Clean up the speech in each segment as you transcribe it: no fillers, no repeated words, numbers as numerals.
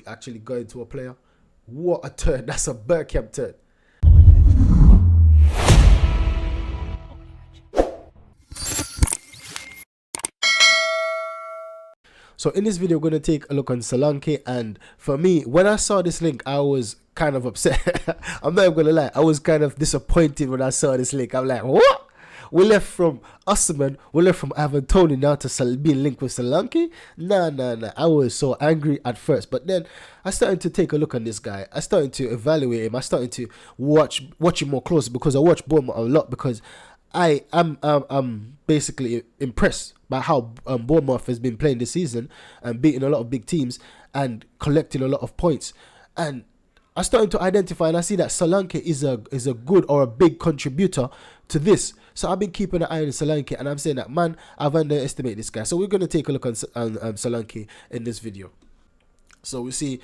actually going to a player. What a turn. That's a Bergkamp turn. So in this video, we're going to take a look on Solanke, and for me, when I saw this link, I was kind of upset. I'm not even going to lie. I was kind of disappointed when I saw this link. I'm like, what? We left from Usman, we left from Ivan Toney now to being linked with Solanke? Nah. I was so angry at first, but then I started to take a look on this guy. I started to evaluate him. I started to watch him more closely, because I watch Bournemouth a lot, because I'm basically impressed by how Bournemouth has been playing this season and beating a lot of big teams and collecting a lot of points. And I started to identify, and I see that Solanke is a good or a big contributor to this. So I've been keeping an eye on Solanke, and I'm saying that, man, I've underestimated this guy. So we're going to take a look on Solanke in this video. So we see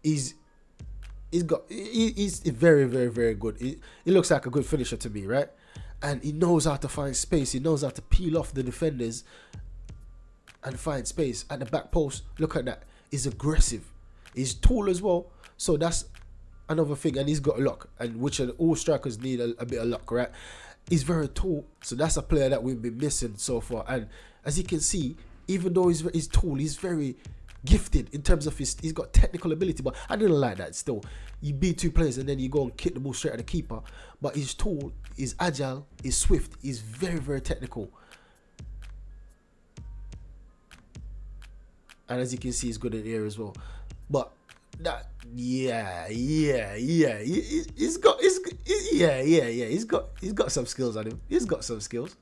he's very, very, very good. He looks like a good finisher to me, right? And he knows how to find space. He knows how to peel off the defenders and find space at the back post. Look at that. He's aggressive. He's tall as well. So that's another thing. And he's got luck, and which all strikers need a bit of luck, right? He's very tall. So that's a player that we've been missing so far. And as you can see, even though he's tall, he's very gifted in terms of he's got technical ability. But I didn't like that. Still, you beat two players and then you go and kick the ball straight at the keeper. But he's tall, he's agile, he's swift, he's very, very technical. And as you can see, he's good in the air as well. But that, yeah, he's got some skills on him. He's got some skills.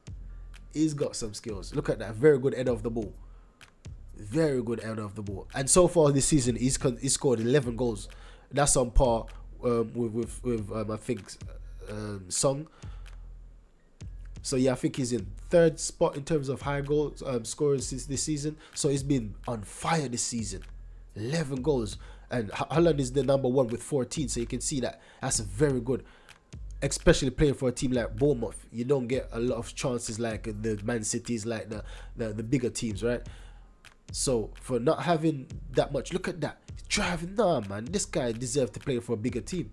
Look at that, very good header of the ball. Very good header of the ball. And so far this season, he's scored 11 goals. That's on par with I think Song. So yeah, I think he's in third spot in terms of high goal scorers this season. So he's been on fire this season. 11 goals. And Haaland is the number one with 14. So you can see that that's very good. Especially playing for a team like Bournemouth. You don't get a lot of chances like the Man Cities, like the bigger teams, right? So for not having that much, look at that. He's driving. Nah, man. This guy deserves to play for a bigger team.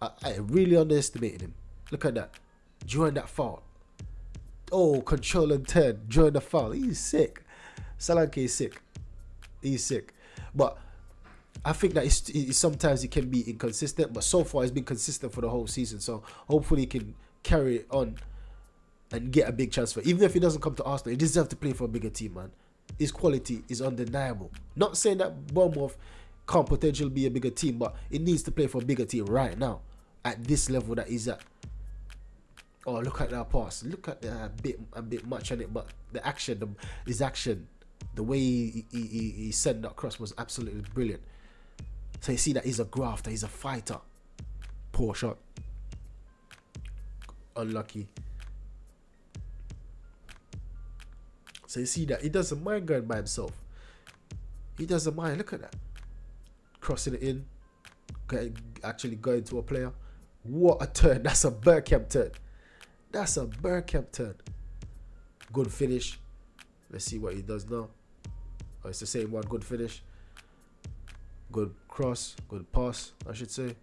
I really underestimated him. Look at that. Join that foul. Oh, control and turn. Join the foul. He's sick. Solanke is sick. He's sick. But I think that sometimes he can be inconsistent. But so far, he's been consistent for the whole season. So hopefully he can carry it on and get a big transfer. Even if he doesn't come to Arsenal, he deserves to play for a bigger team, man. His quality is undeniable. Not saying that Bournemouth can't potentially be a bigger team, but it needs to play for a bigger team right now at this level that he's at. Oh, look at that pass. Look at that, a bit much on it, but the action, his action, the way he sent that cross was absolutely brilliant. So you see that he's a grafter, he's a fighter. Poor shot. Unlucky. So you see that he doesn't mind going by himself. He doesn't mind. Look at that. Crossing it in. Actually going to a player. What a turn. That's a Bergkamp turn. That's a Bergkamp turn. Good finish. Let's see what he does now. Oh, it's the same one. Good finish. Good cross. Good pass, I should say.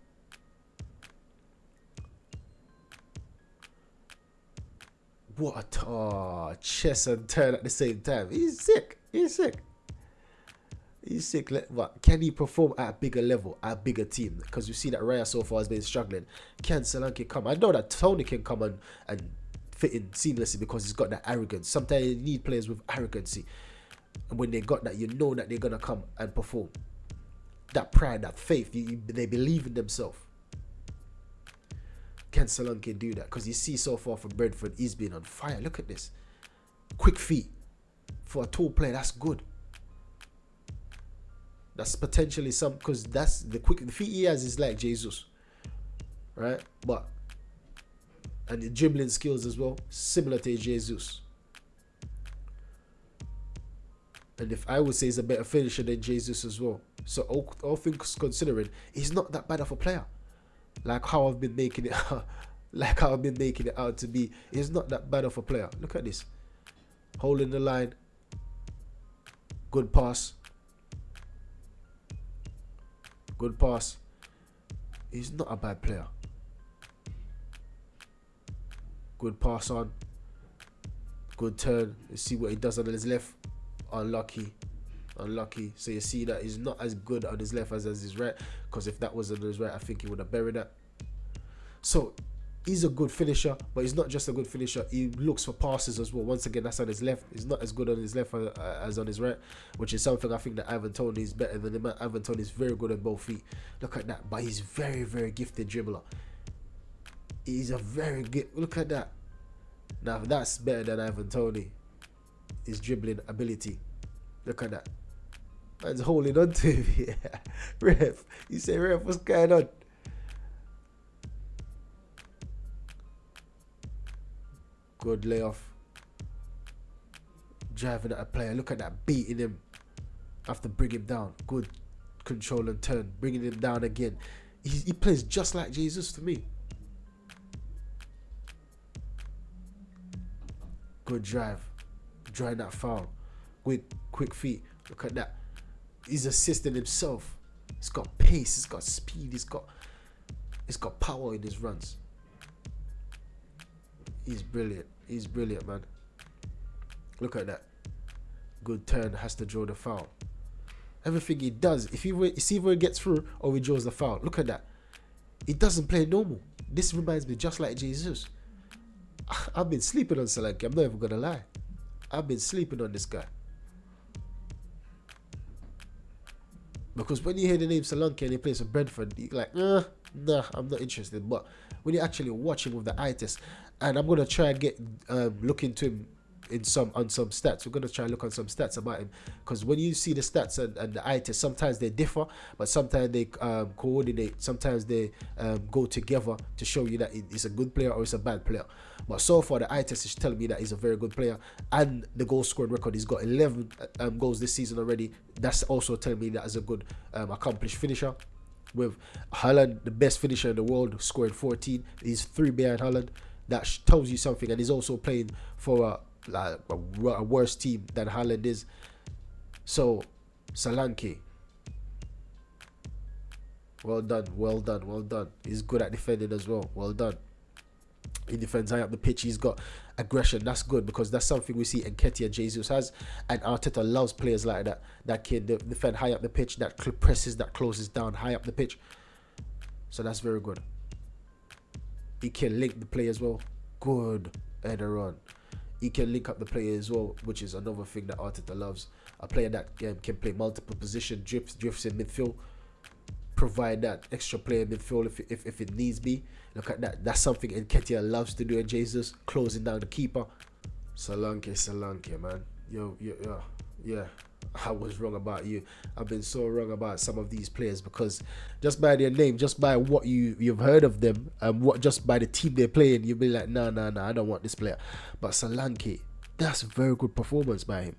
What a chest and turn at the same time. He's sick. But can he perform at a bigger level, at a bigger team? Because we see that Raya so far has been struggling. Can Solanke come? I know that Tony can come and fit in seamlessly because he's got that arrogance. Sometimes you need players with arrogancy. And when they got that, you know that they're going to come and perform. That pride, that faith, they believe in themselves. Can Solanke do that? Because you see so far from Brentford, he's been on fire. Look at this. Quick feet. For a tall player, that's good. That's potentially some, because that's the feet he has is like Jesus. Right? And the dribbling skills as well, similar to Jesus. And if I would say he's a better finisher than Jesus as well. So all things considering, he's not that bad of a player. Like how I've been making it out to be. He's not that bad of a player. Look at this. Holding the line. Good pass. Good pass. He's not a bad player. Good pass on. Good turn. You see what he does on his left. Unlucky. So you see that he's not as good on his left as his right. Because if that was on his right, I think he would have buried that. So he's a good finisher, but he's not just a good finisher. He looks for passes as well. Once again, that's on his left. He's not as good on his left as on his right, which is something I think that Ivan Toney is better than him. Ivan Toney is very good on both feet. Look at that. But he's very, very gifted dribbler. He's a very good. Look at that. Now that's better than Ivan Toney. His dribbling ability. Look at that. Man's holding on to him. Yeah. Ref. You say, ref, what's going on? Good layoff. Driving at a player. Look at that. Beating him. Have to bring him down. Good control and turn. Bringing him down again. He plays just like Jesus to me. Good drive. Drawing that foul. Quick feet. Look at that. He's assisting himself. He's got pace. He's got speed. He's got power in his runs. He's brilliant. He's brilliant, man. Look at that. Good turn. Has to draw the foul. Everything he does, if he either gets through or he draws the foul. Look at that. He doesn't play normal. This reminds me just like Jesus. I've been sleeping on Solanke. I'm not even going to lie. I've been sleeping on this guy. Because when you hear the name Solanke and he plays for Brentford, you're like, nah, I'm not interested. But when you actually watch him with the eye test, and I'm gonna try and get look into him on some stats. We're gonna try and look on some stats about him, because when you see the stats and the eye test, sometimes they differ, but sometimes they coordinate. Sometimes they go together to show you that it's a good player or it's a bad player. But so far, the eye test is telling me that he's a very good player, and the goal scoring record, he's got 11 goals this season already. That's also telling me that he's a good accomplished finisher. With Haaland, the best finisher in the world, scoring 14. He's 3 behind Haaland. That tells you something, and he's also playing for a worse team than Haaland is. So, Solanke, well done. He's good at defending as well. Well done. He defends high up the pitch. He's got aggression. That's good, because that's something we see Nketiah, Jesus has, and Arteta loves players like that can defend high up the pitch, that presses, that closes down high up the pitch. So that's very good. He can link the play as well. Good header on. He can link up the player as well, which is another thing that Arteta loves. A player that can play multiple positions, drifts in midfield, provide that extra player in midfield if it needs be. Look at that. That's something Nketiah loves to do in Jesus, closing down the keeper. Solanke, man. Yeah. I was wrong about you. I've been so wrong about some of these players, because just by their name, just by what you've heard of them, just by the team they're playing, you'll be like, nah, I don't want this player. But Solanke, that's a very good performance by him,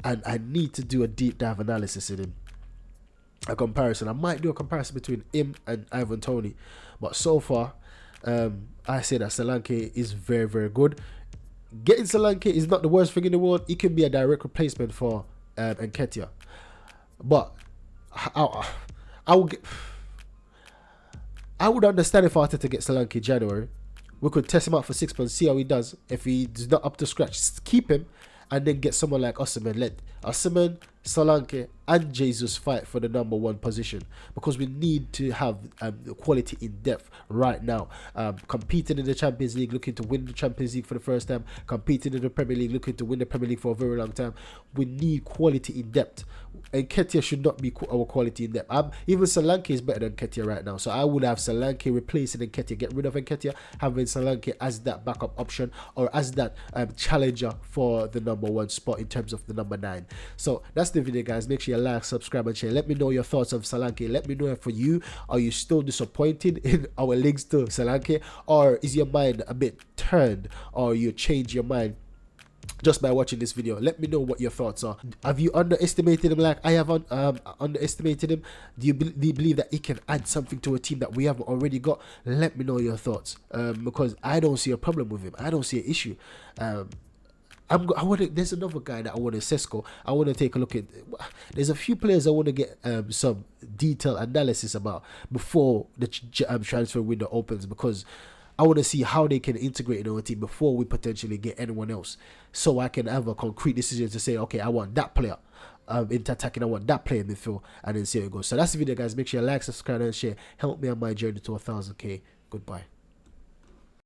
and I need to do a deep dive analysis in him. A comparison. I might do a comparison between him and Ivan Toney, but so far, I say that Solanke is very, very good. Getting Solanke is not the worst thing in the world. He can be a direct replacement for Nketiah, but I would understand if Arteta gets Solanke in January. We could test him out for 6 months, see how he does. If he's not up to scratch, keep him, and then get someone like Osimhen. Let Osimhen, Solanke, and Jesus fight for the number 1 position, because we need to have quality in depth right now. Competing in the Champions League, looking to win the Champions League for the first time. Competing in the Premier League, looking to win the Premier League for a very long time. We need quality in depth. And Nketiah should not be our quality in depth. Even Solanke is better than Nketiah right now. So I would have Solanke replacing Nketiah. Get rid of Nketiah, having Solanke as that backup option, or as that challenger for the number 1 spot in terms of the number 9. So that's the video, guys. Make sure you like, subscribe, and share. Let me know your thoughts on Solanke. Let me know if for you, are you still disappointed in our links to Solanke, or is your mind a bit turned, or you change your mind just by watching this video? Let me know what your thoughts are. Have you underestimated him like I have underestimated him? Do you believe that he can add something to a team that we haven't already got? Let me know your thoughts, because I don't see a problem with him. I don't see an issue. I want to. There's another guy that I want to Sesko. I want to take a look at. There's a few players I want to get some detailed analysis about before the transfer window opens, because I want to see how they can integrate in our team before we potentially get anyone else, so I can have a concrete decision to say, okay, I want that player into attacking, I want that player in midfield, and then see how it goes. So that's the video, guys. Make sure you like, subscribe, and share. Help me on my journey to 1,000k. Goodbye.